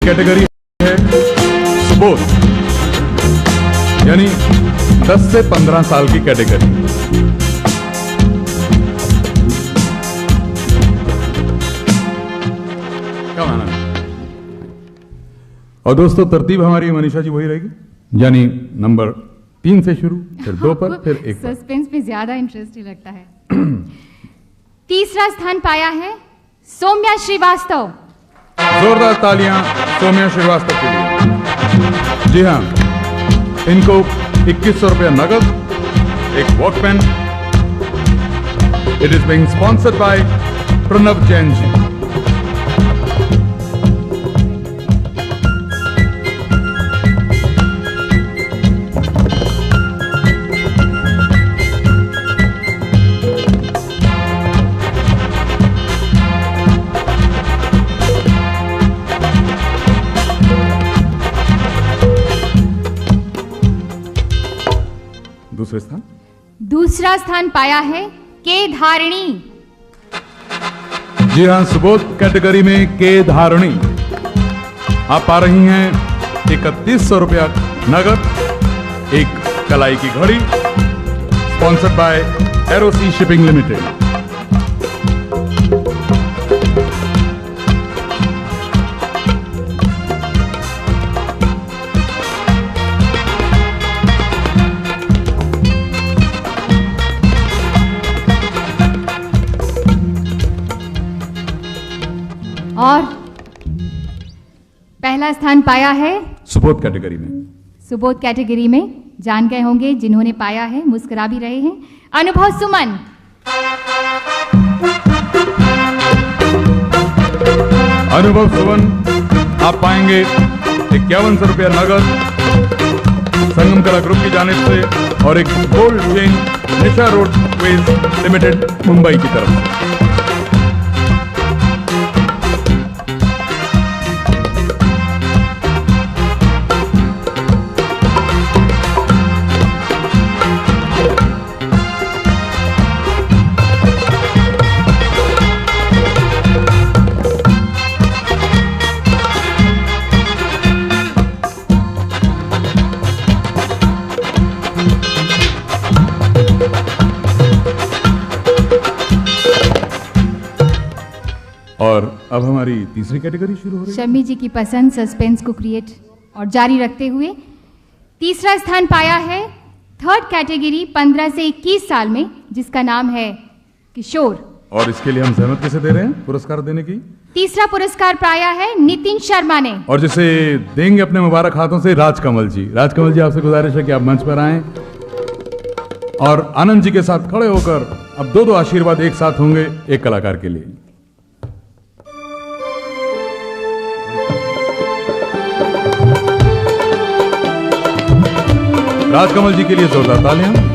Category है सुबोध, यानी 10 से 15 साल की कैटेगरी। क्या माना? और दोस्तों तीरतीब हमारी मनीषा जी वही रहेगी, यानी नंबर 3 से शुरू, फिर 2 पर, फिर 1 पर। सस्पेंस पे ज्यादा इंटरेस्टिंग लगता है। तीसरा स्थान पाया है सौम्या श्रीवास्तव। जोरदार तालियां सौम्या श्रीवास्तव के लिए। जी हाँ, इनको 2100 रुपया नगद, एक walkman. It is being sponsored by Pranav Jain ji. दूसरा स्थान पाया है के धारिणी। जी हां, सुबोध कैटेगरी में के धारिणी आप पा रही हैं 3100 रुपया नगद, एक कलाई की घड़ी, स्पॉन्सर्ड बाय एरोसी शिपिंग लिमिटेड। और पहला स्थान पाया है सुबोध कैटेगरी में। सुबोध कैटेगरी में जान गए होंगे जिन्होंने पाया है, मुस्कुरा भी रहे हैं, अनुभव सुमन। अनुभव सुमन आप पाएंगे 5100 रुपया नगद संगम कला ग्रुप की जानिब से, और एक गोल्ड चेन निशा रोडवेज लिमिटेड मुंबई की तरफ से। और अब हमारी तीसरी कैटेगरी शुरू हो रही है। शम्मी जी की पसंद सस्पेंस को क्रिएट और जारी रखते हुए तीसरा स्थान पाया है थर्ड कैटेगरी 15 से 21 साल में, जिसका नाम है किशोर। और इसके लिए हम सहमत कैसे दे रहे हैं पुरस्कार देने की? तीसरा पुरस्कार पाया है नितिन शर्मा ने, और जिसे देंगे अपने मुबारक हाथों से राजकमल जी। राजकमल जी, आपसे गुजारिश है कि आप मंच पर आएं और आनंद जी के साथ खड़े होकर अब दो आशीर्वाद एक साथ होंगे एक कलाकार के लिए। राजकमल जी के लिए जोरदार तालियां।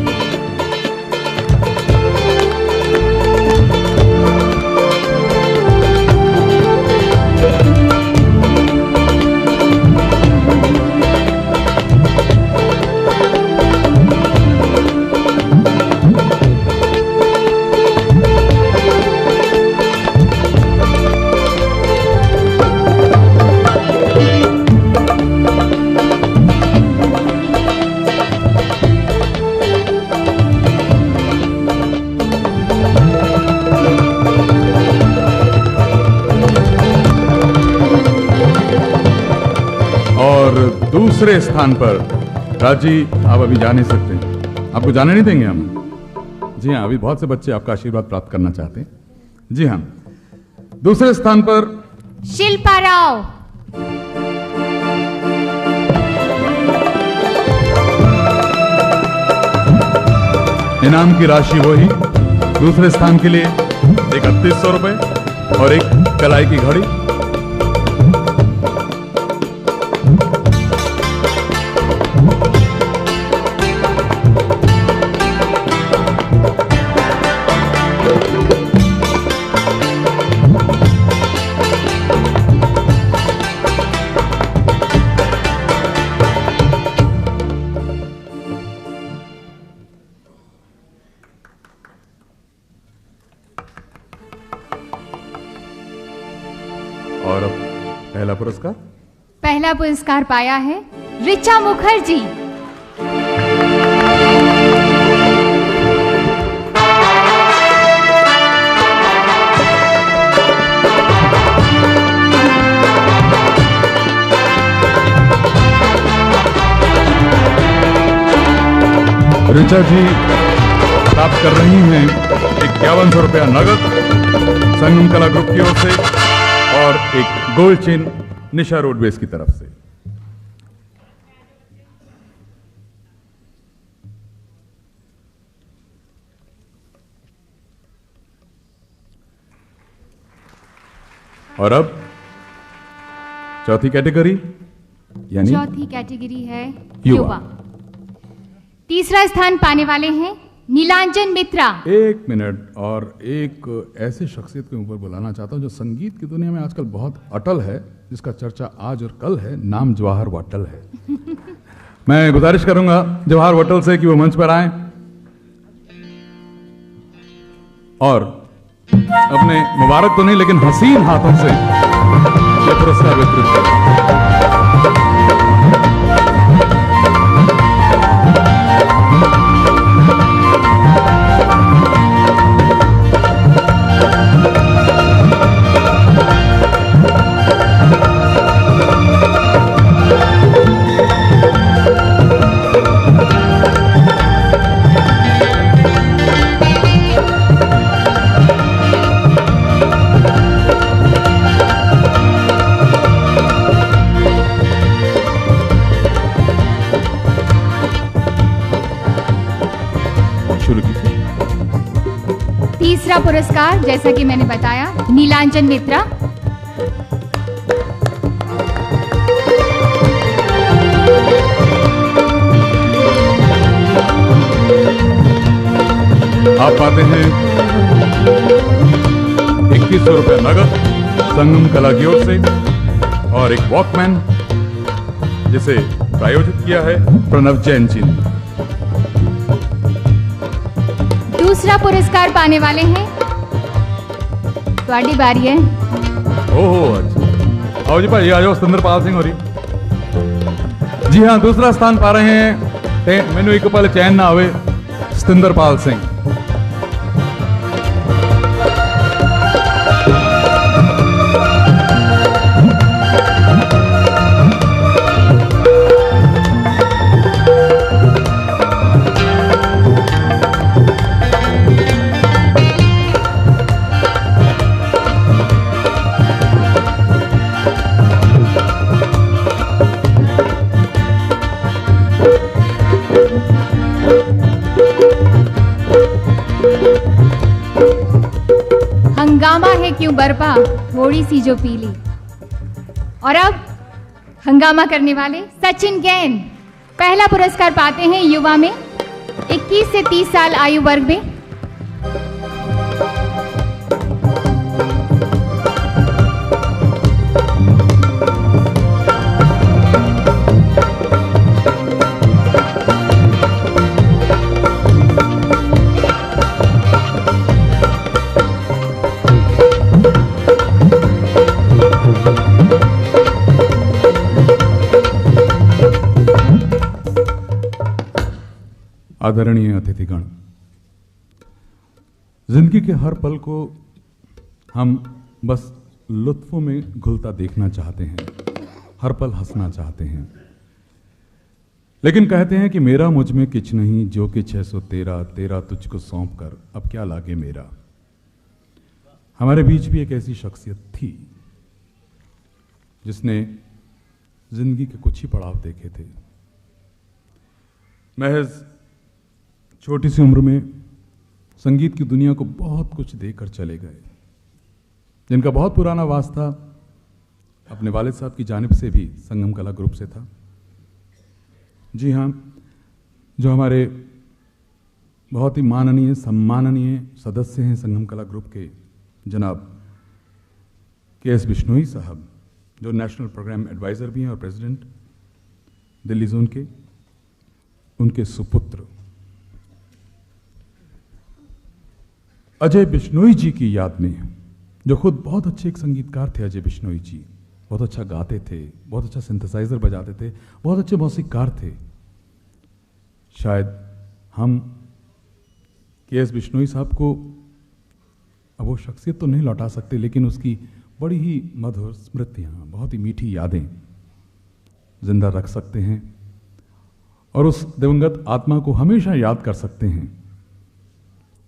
दूसरे स्थान पर राजी, आप अभी जा नहीं सकते, आपको जाने नहीं देंगे हम। जी हाँ, अभी बहुत से बच्चे आपका आशीर्वाद प्राप्त करना चाहते हैं। जी हाँ, दूसरे स्थान पर शिल्पा राव। इनाम की राशि वही, दूसरे स्थान के लिए 3100 रुपए और एक कलाई की घड़ी। और अब पहला पुरस्कार पहला पुरस्कार पाया है ऋचा मुखर्जी। ऋचा जी प्राप्त कर रही हैं 5100 रुपया नगद संगम कला ग्रुप की ओर से और एक गोल्ड चेन निशा रोडवेज की तरफ से। और अब चौथी कैटेगरी यानी चौथी कैटेगरी है युवा। युवा। तीसरा स्थान पाने वाले हैं नीलांजन मित्रा। एक मिनट, और एक ऐसे शख्सियत के ऊपर बुलाना चाहता हूं जो संगीत की दुनिया में आजकल बहुत अटल है, जिसका चर्चा आज और कल है। नाम जवाहर वटल है। मैं गुजारिश करूंगा जवाहर वटल से कि वो मंच पर आए और अपने मुबारक तो नहीं लेकिन हसीन हाथों से ये पुरस्कार वितरित करें। तीसरा पुरस्कार जैसा कि मैंने बताया नीलांजन मित्रा। आप पाते हैं 2100 रुपये नगद संगम कला की ओर से और एक वॉकमैन जिसे प्रायोजित किया है प्रणव जैन जी ने। दूसरा पुरस्कार पाने वाले हैं, ਤੁਹਾਡੀ बारी है। ओहो अच्छा, आओ जी भाई आ जाओ। सतिंदरपाल सिंह हो रही। जी हाँ, दूसरा स्थान पा रहे हैं मैनू एक पल चैन ना आवे, सतिंदरपाल सिंह। हंगामा है क्यों बरपा थोड़ी सी जो पीली। और अब हंगामा करने वाले सचिन गैन पहला पुरस्कार पाते हैं युवा में 21 से 30 साल आयु वर्ग में। आदरणीय अतिथिगण, जिंदगी के हर पल को हम बस लुत्फों में घुलता देखना चाहते हैं, हर पल हंसना चाहते हैं, लेकिन कहते हैं कि मेरा मुझ में किछ नहीं, जो किछ है सो तेरा, तेरा तुझको सौंप कर अब क्या लागे मेरा। हमारे बीच भी एक ऐसी शख्सियत थी जिसने जिंदगी के कुछ ही पड़ाव देखे थे। महज छोटी सी उम्र में संगीत की दुनिया को बहुत कुछ देकर चले गए, जिनका बहुत पुराना वास्ता अपने वालिद साहब की जानिब से भी संगम कला ग्रुप से था। जी हाँ, जो हमारे बहुत ही माननीय सम्माननीय सदस्य हैं संगम कला ग्रुप के, जनाब के.एस. बिश्नोई साहब, जो नेशनल प्रोग्राम एडवाइज़र भी हैं और प्रेसिडेंट दिल्ली जोन के, उनके सुपुत्र अजय बिश्नोई जी की याद में, जो खुद बहुत अच्छे एक संगीतकार थे अजय बिश्नोई जी, बहुत अच्छा गाते थे, बहुत अच्छा सिंथेसाइजर बजाते थे, बहुत अच्छे मौसीकार थे। शायद हम के.एस. बिश्नोई साहब को अब वो शख्सियत तो नहीं लौटा सकते, लेकिन उसकी बड़ी ही मधुर स्मृतियाँ, बहुत ही मीठी यादें जिंदा रख सकते हैं और उस दिवंगत आत्मा को हमेशा याद कर सकते हैं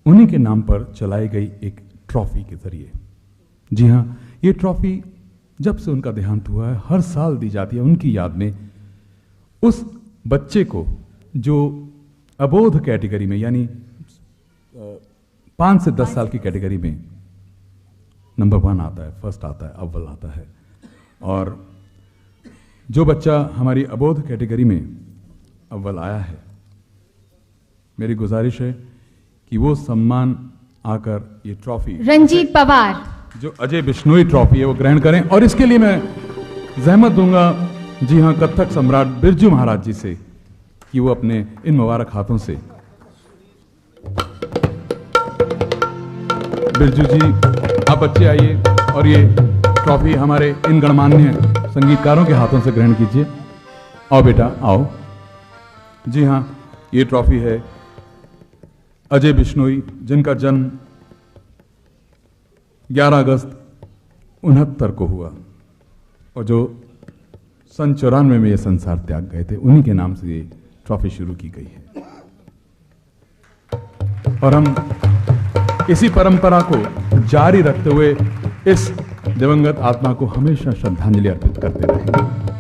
उन्हीं के नाम पर चलाई गई एक ट्रॉफी के जरिए। जी हाँ, ये ट्रॉफी जब से उनका देहांत हुआ है हर साल दी जाती है उनकी याद में, उस बच्चे को जो अबोध कैटेगरी में यानी 5 से 10 साल की कैटेगरी में नंबर 1 आता है, फर्स्ट आता है, अव्वल आता है, और जो बच्चा हमारी अबोध कैटेगरी में अव्वल आया है, मेरी गुजारिश है कि वो सम्मान आकर ये ट्रॉफी रंजीत पवार, जो अजय बिश्नोई ट्रॉफी है वो ग्रहण करें। और इसके लिए मैं जहमत दूंगा, जी हाँ, कथक सम्राट बिरजू महाराज जी से कि वो अपने इन मुबारक हाथों से, बिरजू जी आप बच्चे आइए और ये ट्रॉफी हमारे इन गणमान्य संगीतकारों के हाथों से ग्रहण कीजिए। आओ बेटा आओ। जी हाँ, ये ट्रॉफी है अजय बिश्नोई, जिनका जन्म 11 अगस्त 69 को हुआ और जो सन 94 में ये संसार त्याग गए थे। उन्हीं के नाम से ये ट्रॉफी शुरू की गई है और हम इसी परंपरा को जारी रखते हुए इस दिवंगत आत्मा को हमेशा श्रद्धांजलि अर्पित करते रहेंगे।